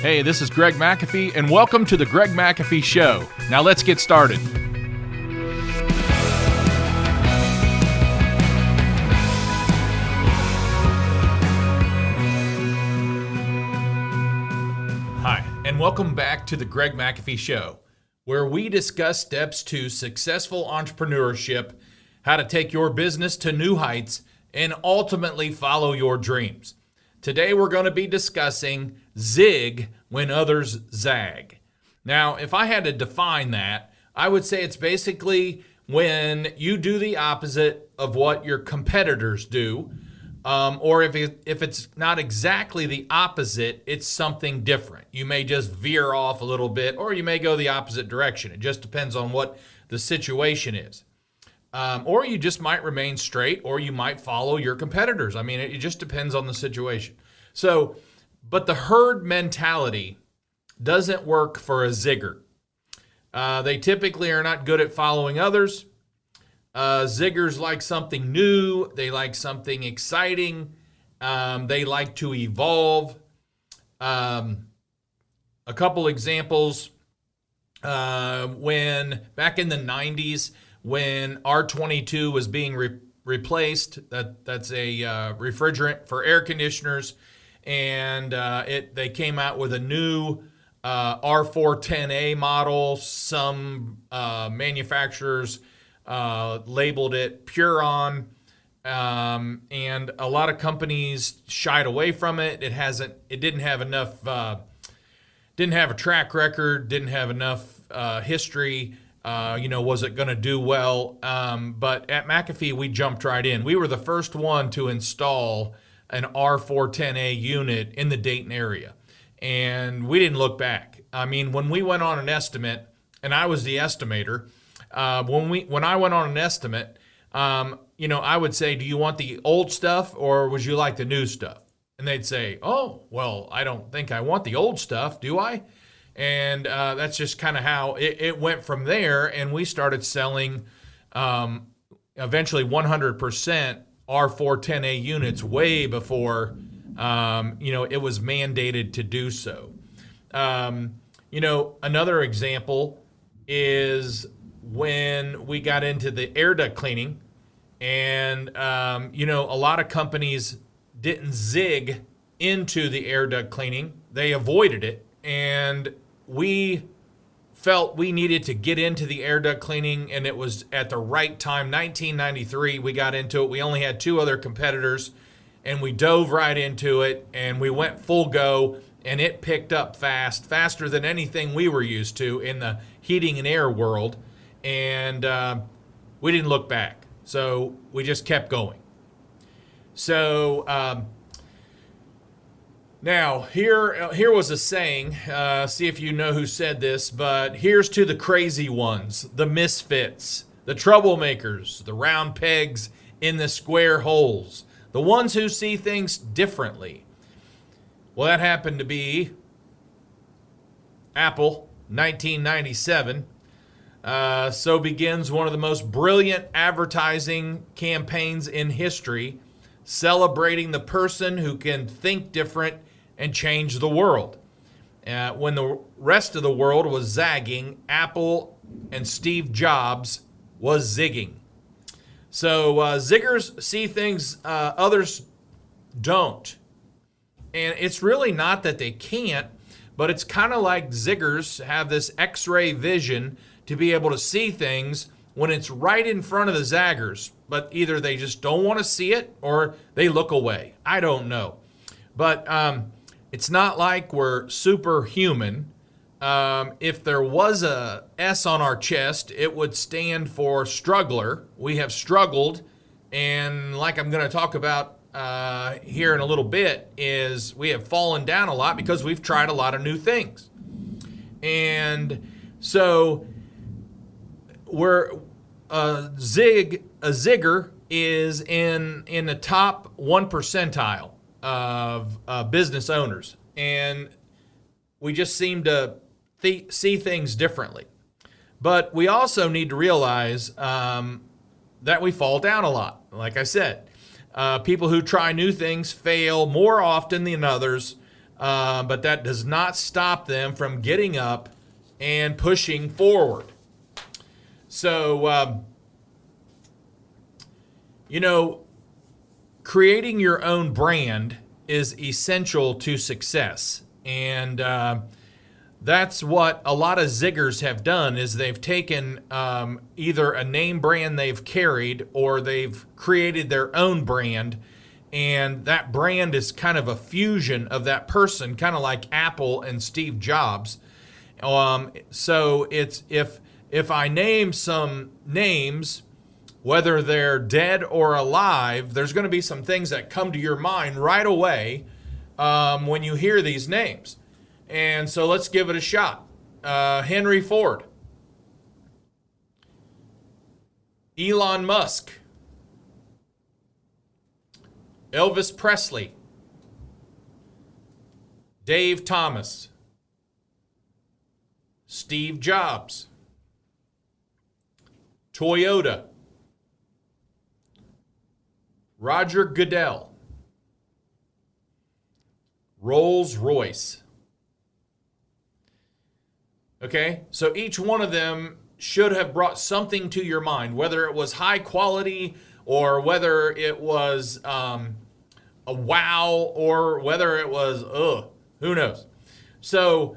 Hey, this is Greg McAfee, and welcome to the Greg McAfee Show. Now let's get started. Hi, and welcome back to the Greg McAfee Show, where we discuss steps to successful entrepreneurship, how to take your business to new heights, and ultimately follow your dreams. Today we're going to be discussing zig when others zag. Now, if I had to define that, I would say it's basically when you do the opposite of what your competitors do, or if it's not exactly the opposite, it's something different. You may just veer off a little bit, or you may go the opposite direction. It just depends on what the situation is. Or you just might remain straight, or you might follow your competitors. I mean, it just depends on the situation. So, but the herd mentality doesn't work for a zigger. They typically are not good at following others. Ziggers like something new. They like something exciting. They like to evolve. A couple examples. When back in the 90s, when R22 was being replaced, that's a refrigerant for air conditioners, and they came out with a new R410A model. Some manufacturers labeled it Puron, and a lot of companies shied away from it. It didn't have enough, didn't have a track record, didn't have enough history. Was it going to do well? But at McAfee, we jumped right in. We were the first one to install an R410A unit in the Dayton area, and we didn't look back. I mean, when we went on an estimate, and I was the estimator, when I went on an estimate, I would say, do you want the old stuff or would you like the new stuff? And they'd say, oh, well, I don't think I want the old stuff, do I? And that's just kind of how it went from there. And we started selling eventually 100% R410A units way before, it was mandated to do so. Another example is when we got into the air duct cleaning, and, a lot of companies didn't zig into the air duct cleaning. They avoided it. And we felt we needed to get into the air duct cleaning, and it was at the right time. 1993, we got into it. We only had two other competitors, and we dove right into it, and we went full go, and it picked up faster than anything we were used to in the heating and air world, and we didn't look back. So we just kept going. So now, here was a saying, see if you know who said this, but here's to the crazy ones, the misfits, the troublemakers, the round pegs in the square holes, the ones who see things differently. Well, that happened to be Apple, 1997. So begins one of the most brilliant advertising campaigns in history, celebrating the person who can think different and change the world. When the rest of the world was zagging, Apple and Steve Jobs was zigging. So ziggers see things others don't. And it's really not that they can't, but it's kind of like ziggers have this X-ray vision to be able to see things when it's right in front of the zaggers. But either they just don't want to see it or they look away. I don't know. But it's not like we're superhuman. If there was a S on our chest, it would stand for struggler. We have struggled, and like I'm going to talk about here in a little bit, is we have fallen down a lot because we've tried a lot of new things. And so we're a zigger is in the top 1 percentile of business owners, and we just seem to see things differently. But we also need to realize that we fall down a lot. Like I said, people who try new things fail more often than others. but that does not stop them from getting up and pushing forward. So, creating your own brand is essential to success. And that's what a lot of Ziggers have done, is they've taken either a name brand they've carried, or they've created their own brand. And that brand is kind of a fusion of that person, kind of like Apple and Steve Jobs. So it's if I name some names, whether they're dead or alive, there's going to be some things that come to your mind right away when you hear these names. And so let's give it a shot. Henry Ford, Elon Musk, Elvis Presley, Dave Thomas, Steve Jobs, Toyota, Roger Goodell, Rolls-Royce. Okay, so each one of them should have brought something to your mind, whether it was high quality or whether it was a wow or whether it was who knows. So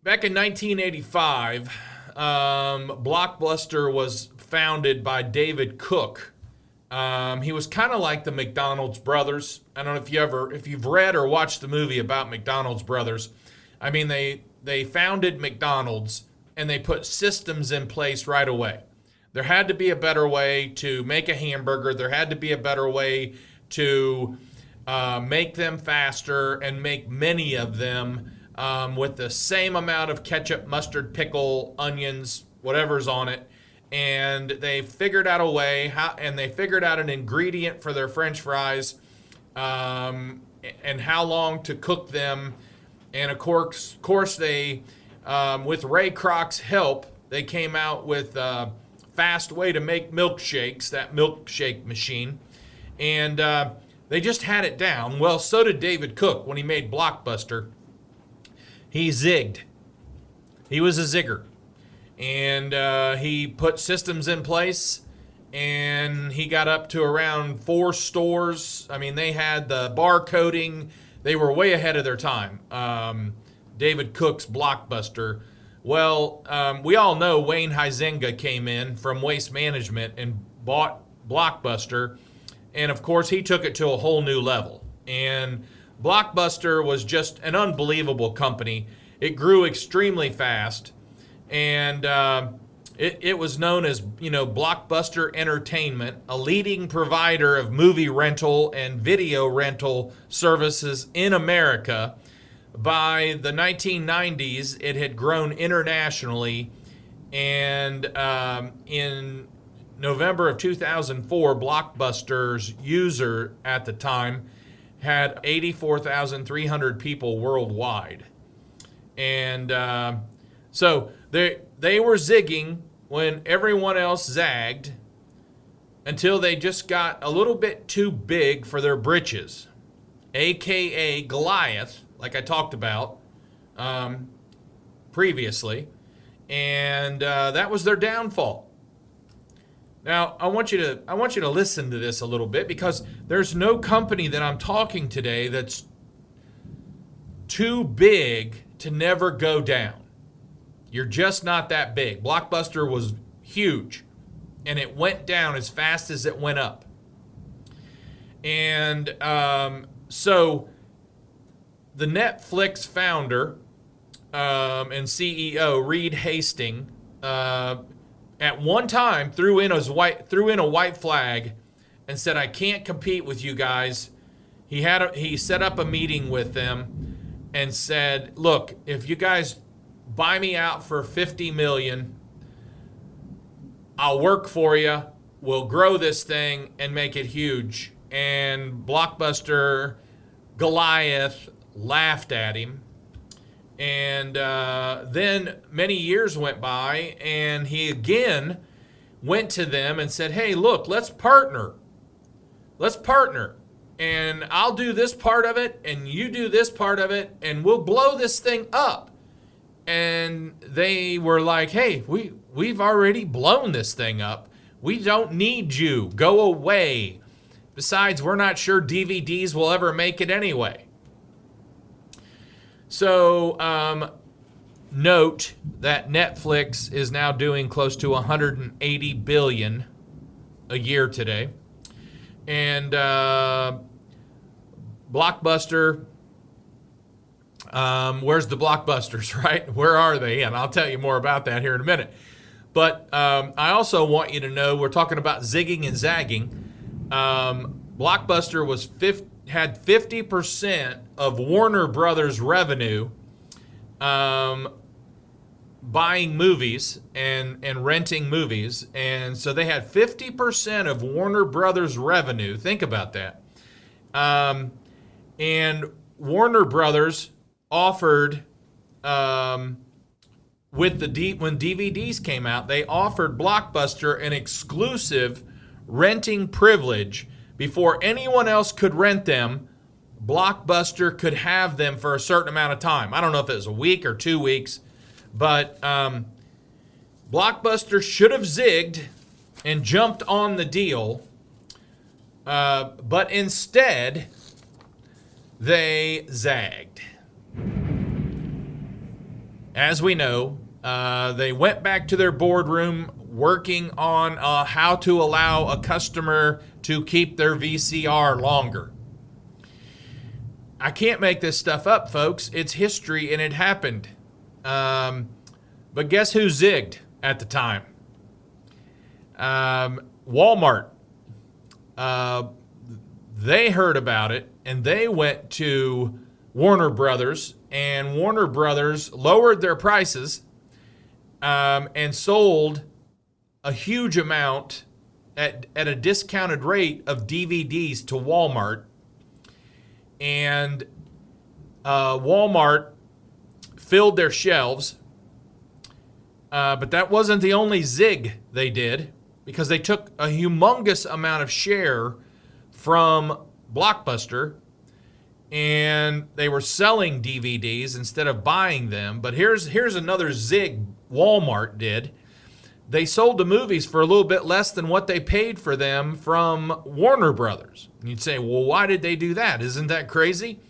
back in 1985, Blockbuster was founded by David Cook. He was kind of like the McDonald's brothers. I don't know if you've read or watched the movie about McDonald's brothers. I mean, they founded McDonald's and they put systems in place right away. There had to be a better way to make a hamburger. There had to be a better way to make them faster and make many of them with the same amount of ketchup, mustard, pickle, onions, whatever's on it. And they figured out a way, they figured out an ingredient for their French fries and how long to cook them. And of course they, with Ray Kroc's help, they came out with a fast way to make milkshakes, that milkshake machine. And they just had it down. Well, so did David Cook when he made Blockbuster. He zigged. He was a zigger. And he put systems in place, and he got up to around 4 stores. I mean, they had the barcoding. They were way ahead of their time. David Cook's Blockbuster. Well, we all know Wayne Huizenga came in from Waste Management and bought Blockbuster. And of course, he took it to a whole new level. And Blockbuster was just an unbelievable company. It grew extremely fast. And it was known as, Blockbuster Entertainment, a leading provider of movie rental and video rental services in America. By the 1990s, it had grown internationally, and in November of 2004, Blockbuster's user at the time had 84,300 people worldwide. And so they were zigging when everyone else zagged until they just got a little bit too big for their britches, a.k.a. Goliath, like I talked about previously, and that was their downfall. Now, I want you to listen to this a little bit, because there's no company that I'm talking today that's too big to never go down. You're just not that big. Blockbuster was huge, and it went down as fast as it went up. And so the Netflix founder and CEO, Reed Hastings, at one time threw in a white flag and said, "I can't compete with you guys." He set up a meeting with them and said, "Look, if you guys buy me out for $50 million, I'll work for you. We'll grow this thing and make it huge." And Blockbuster Goliath laughed at him. And then many years went by, and he again went to them and said, "Hey, look, let's partner. Let's partner." and I'll do this part of it, and you do this part of it, and we'll blow this thing up. And they were like, hey, we've already blown this thing up. We don't need you. Go away. Besides, we're not sure DVDs will ever make it anyway. So note that Netflix is now doing close to $180 billion a year today. And Blockbuster, where's the Blockbusters, right? Where are they? And I'll tell you more about that here in a minute. But I also want you to know, we're talking about zigging and zagging. Blockbuster had 50% of Warner Brothers revenue buying movies and renting movies. And so they had 50% of Warner Brothers revenue. Think about that. And Warner Brothers offered, when DVDs came out, they offered Blockbuster an exclusive renting privilege. Before anyone else could rent them, Blockbuster could have them for a certain amount of time. I don't know if it was a week or 2 weeks, but Blockbuster should have zigged and jumped on the deal, but instead they zagged. As we know, they went back to their boardroom working on how to allow a customer to keep their VCR longer. I can't make this stuff up, folks. It's history, and it happened. But guess who zigged at the time? Walmart. They heard about it, and they went to Warner Brothers, and Warner Brothers lowered their prices and sold a huge amount at a discounted rate of DVDs to Walmart. And Walmart filled their shelves. But that wasn't the only zig they did, because they took a humongous amount of share from Blockbuster, and they were selling DVDs instead of buying them. But here's another zig Walmart did. They sold the movies for a little bit less than what they paid for them from Warner Brothers. And you'd say, well, why did they do that? Isn't that crazy?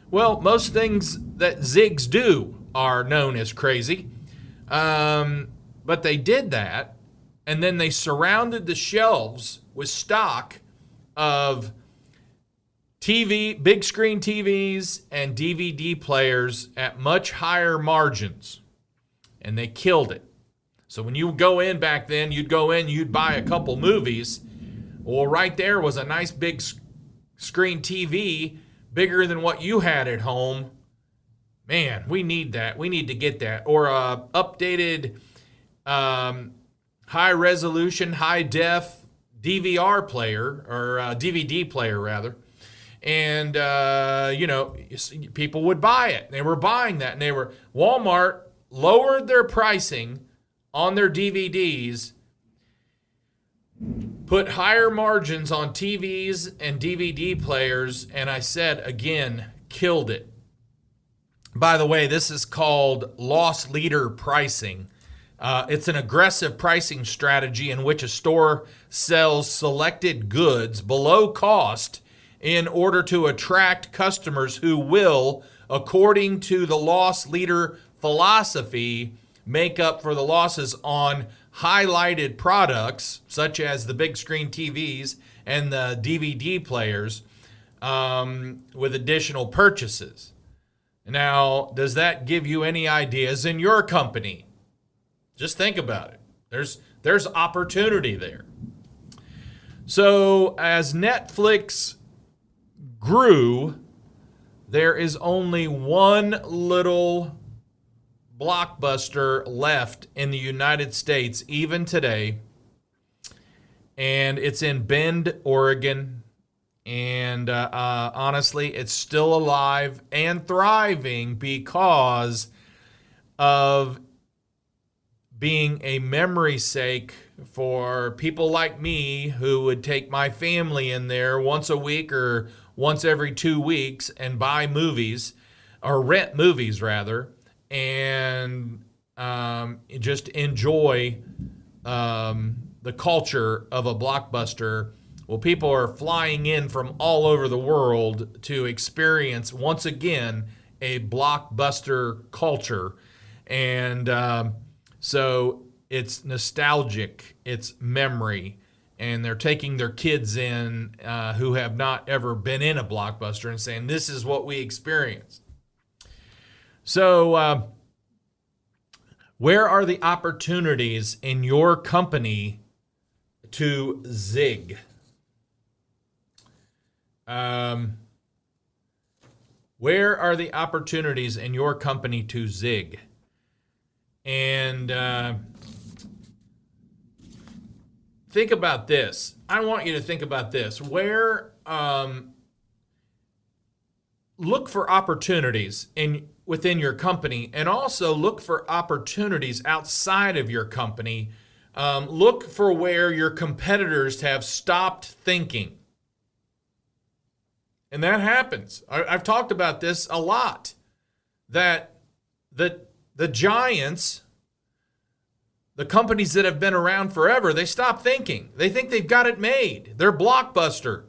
Well, most things that zigs do are known as crazy. But they did that, and then they surrounded the shelves with stock of TV, big screen TVs and DVD players at much higher margins, and they killed it. So when you go in back then, you'd buy a couple movies. Well, right there was a nice big screen TV, bigger than what you had at home. Man, we need that. We need to get that. Or a updated high resolution, high def DVR player, or DVD player rather. And, people would buy it. They were buying that. And Walmart lowered their pricing on their DVDs, put higher margins on TVs and DVD players, and I said, again, killed it. By the way, this is called loss leader pricing. It's an aggressive pricing strategy in which a store sells selected goods below cost in order to attract customers who will, according to the loss leader philosophy, make up for the losses on highlighted products such as the big screen TVs and the DVD players with additional purchases. Now, does that give you any ideas in your company? Just think about it. There's opportunity there. So as Netflix grew, there is only one little Blockbuster left in the United States even today, and it's in Bend, Oregon. And honestly, it's still alive and thriving because of being a memory sake for people like me who would take my family in there once a week or once every 2 weeks and buy movies, or rent movies rather, and just enjoy the culture of a Blockbuster. Well, people are flying in from all over the world to experience, once again, a Blockbuster culture. And so it's nostalgic, it's memory, and they're taking their kids in who have not ever been in a Blockbuster and saying, this is what we experienced. So where are the opportunities in your company to zig? Where are the opportunities in your company to zig? And think about this. I want you to think about this. Where look for opportunities within your company, and also look for opportunities outside of your company. Look for where your competitors have stopped thinking. And that happens. I've talked about this a lot, that the giants, the companies that have been around forever, they stop thinking. They think they've got it made. They're Blockbuster.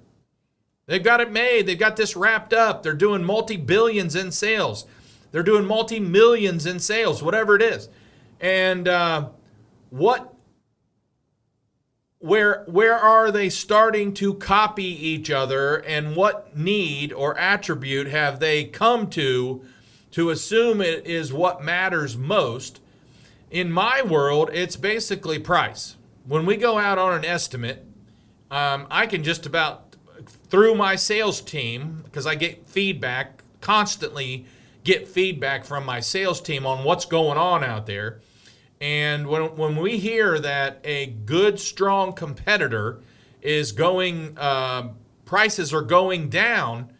They've got it made. They've got this wrapped up. They're doing multi-billions in sales. They're doing multi-millions in sales, whatever it is. And where are they starting to copy each other, and what need or attribute have they come to assume it is what matters most? In my world, it's basically price. When we go out on an estimate, I can just about, through my sales team, because I get feedback, constantly get feedback from my sales team on what's going on out there. And when we hear that a good, strong competitor is going, prices are going down,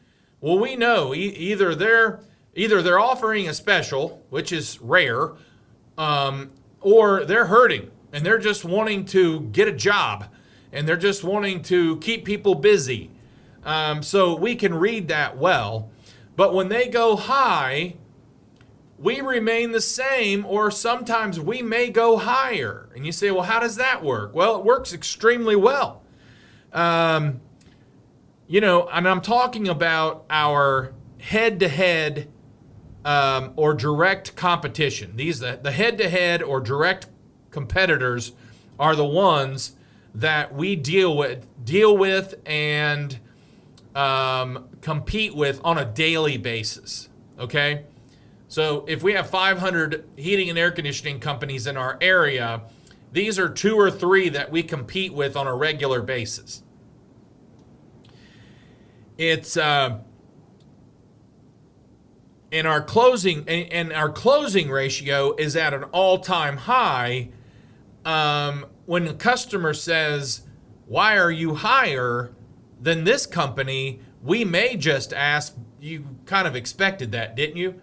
well, we know either they're offering a special, which is rare, or they're hurting and they're just wanting to get a job and they're just wanting to keep people busy. So we can read that well. But when they go high, we remain the same, or sometimes we may go higher. And you say, well, how does that work? Well, it works extremely well. And I'm talking about our head-to-head or direct competition. The head-to-head or direct competitors are the ones that we deal with and compete with on a daily basis. Okay? So if we have 500 heating and air conditioning companies in our area, these are 2 or 3 that we compete with on a regular basis. It's and our closing ratio is at an all-time high. When the customer says, "Why are you higher than this company?" we may just ask, "You kind of expected that, didn't you?"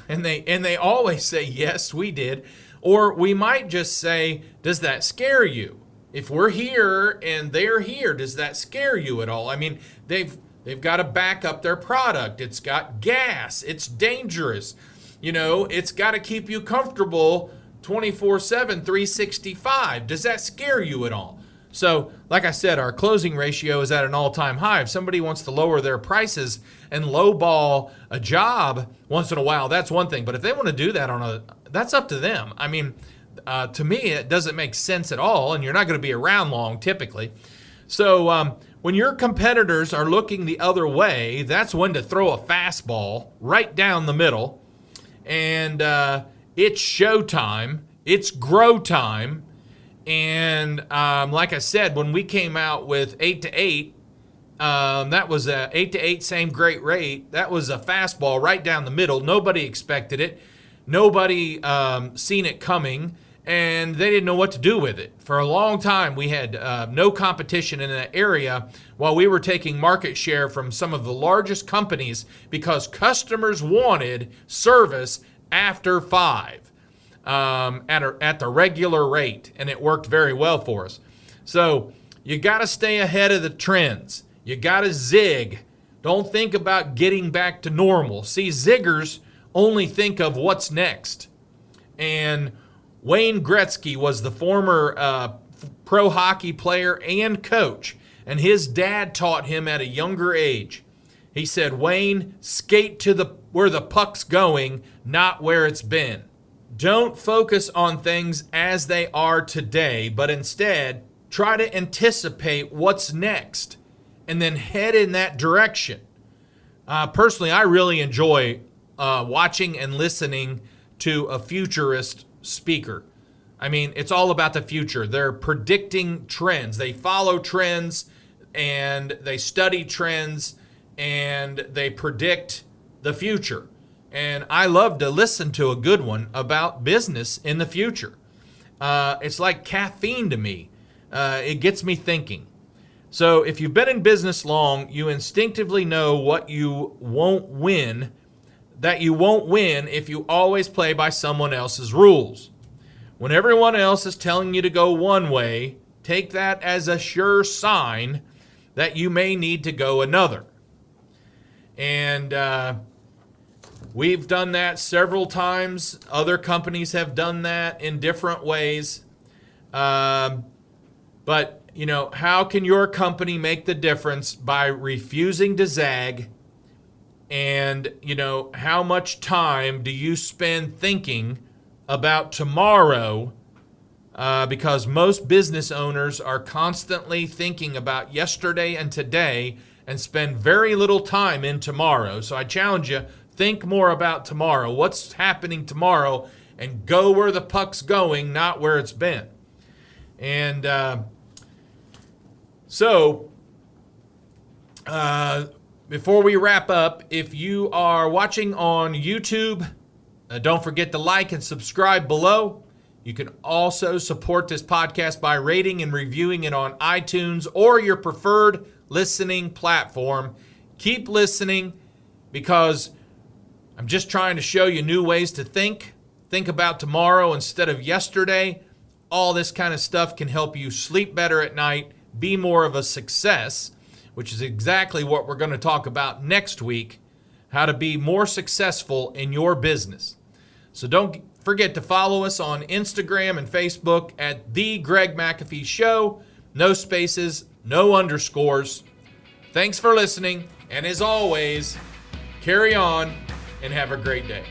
And they always say, "Yes, we did." Or we might just say, "Does that scare you? If we're here and they're here, does that scare you at all?" I mean, they've got to back up their product. It's got gas. It's dangerous. It's got to keep you comfortable 24/7, 365. Does that scare you at all? So, like I said, our closing ratio is at an all-time high. If somebody wants to lower their prices and lowball a job once in a while, that's one thing. But if they want to do that that's up to them. I mean, to me, it doesn't make sense at all, and you're not going to be around long typically. So, when your competitors are looking the other way, that's when to throw a fastball right down the middle. And it's showtime. It's grow time. And like I said, when we came out with 8 to 8, that was a 8 to 8 same great rate. That was a fastball right down the middle. Nobody expected it. Nobody seen it coming, and they didn't know what to do with it. For a long time, we had no competition in that area while we were taking market share from some of the largest companies because customers wanted service after 5. At the regular rate, and it worked very well for us. So you got to stay ahead of the trends. You got to zig. Don't think about getting back to normal. See, Ziggers only think of what's next. And Wayne Gretzky was the former pro hockey player and coach, and his dad taught him at a younger age. He said, Wayne, skate to where the puck's going, not where it's been. Don't focus on things as they are today, but instead try to anticipate what's next and then head in that direction. Personally, I really enjoy watching and listening to a futurist speaker. I mean, it's all about the future. They're predicting trends. They follow trends and they study trends and they predict the future. And I love to listen to a good one about business in the future. It's like caffeine to me. It gets me thinking. So if you've been in business long, you instinctively know what you won't win, that you won't win if you always play by someone else's rules. When everyone else is telling you to go one way, take that as a sure sign that you may need to go another. And we've done that several times. Other companies have done that in different ways. But, you know, how can your company make the difference? By refusing to zag. And, you know, how much time do you spend thinking about tomorrow? Because most business owners are constantly thinking about yesterday and today and spend very little time in tomorrow. So I challenge you, think more about tomorrow. What's happening tomorrow? And go where the puck's going, not where it's been. And before we wrap up, if you are watching on YouTube, don't forget to like and subscribe below. You can also support this podcast by rating and reviewing it on iTunes or your preferred listening platform. Keep listening because I'm just trying to show you new ways to think. Think about tomorrow instead of yesterday. All this kind of stuff can help you sleep better at night, be more of a success, which is exactly what we're going to talk about next week, how to be more successful in your business. So don't forget to follow us on Instagram and Facebook at The Greg McAfee Show. No spaces, no underscores. Thanks for listening, and as always, carry on and have a great day.